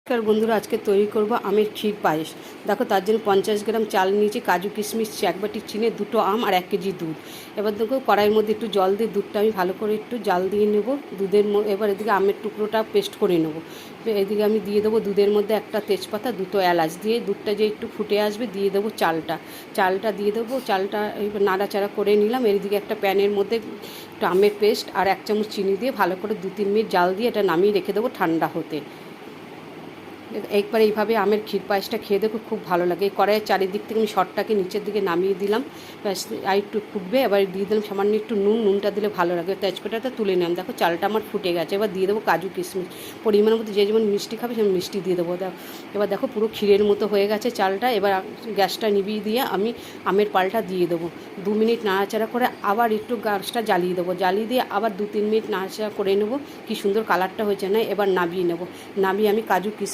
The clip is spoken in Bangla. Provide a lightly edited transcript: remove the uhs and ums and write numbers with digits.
নমস্কার বন্ধুরা, আজকে তৈরি করব আমের ক্ষীর পায়েস। দেখো, তার জন্য 50 গ্রাম চাল নিয়েছি, কাজু কিশমিশ, এক বাটি চিনি, 2 আম আর 1 কেজি দুধ। এবার দেখো, কড়াইয়ের মধ্যে একটু জল দিয়ে দুধটা আমি ভালো করে একটু জাল দিয়ে নেব। এবার এদিকে আমের টুকরোটা পেস্ট করে নেব। এদিকে আমি দিয়ে দেবো দুধের মধ্যে একটা তেজপাতা, 2 এলাচ দিয়ে দুধটা যে একটু ফুটে আসবে দিয়ে দেবো চালটা দিয়ে দেবো। চালটা এবার নাড়াচাড়া করে নিলাম। এদিকে একটা প্যানের মধ্যে একটু আমের পেস্ট আর 1 চামচ চিনি দিয়ে ভালো করে 2-3 মিনিট জাল দিয়ে এটা নামিয়ে রেখে দেবো ঠান্ডা হতে। একবার এইভাবে আমের ক্ষীর পায়েসটা খেয়ে দেখো, খুব ভালো লাগে। এই কড়াইয়ের চারিদিক থেকে আমি শটটাকে নিচের দিকে নামিয়ে দিলাম, ব্যাস। আর একটু ফুটবে, এবার দিয়ে দিলাম সামান্য একটু নুনটা দিলে ভালো লাগে। তেজপাতাটা তুলে নিলাম। দেখো, চালটা আমার ফুটে গেছে। এবার দিয়ে দেবো কাজু কিশমিশ, পরিমাণের মধ্যে যে যেমন মিষ্টি খাবে সেমন মিষ্টি দিয়ে দেবো। এবার দেখো, পুরো ক্ষীরের মতো হয়ে গেছে চালটা। এবার গ্যাসটা নিভিয়ে দিয়ে আমি আমের পালটা দিয়ে দেবো। 2 মিনিট নাড়াচাড়া করে আবার একটু গ্যাসটা জ্বালিয়ে দেবো। জ্বালিয়ে দিয়ে আবার 2-3 মিনিট নাড়াচাড়া করে নেবো। কী সুন্দর কালারটা হয়েছে না! এবার নামিয়ে নেবো। নামিয়ে আমি কাজু কিশমিশ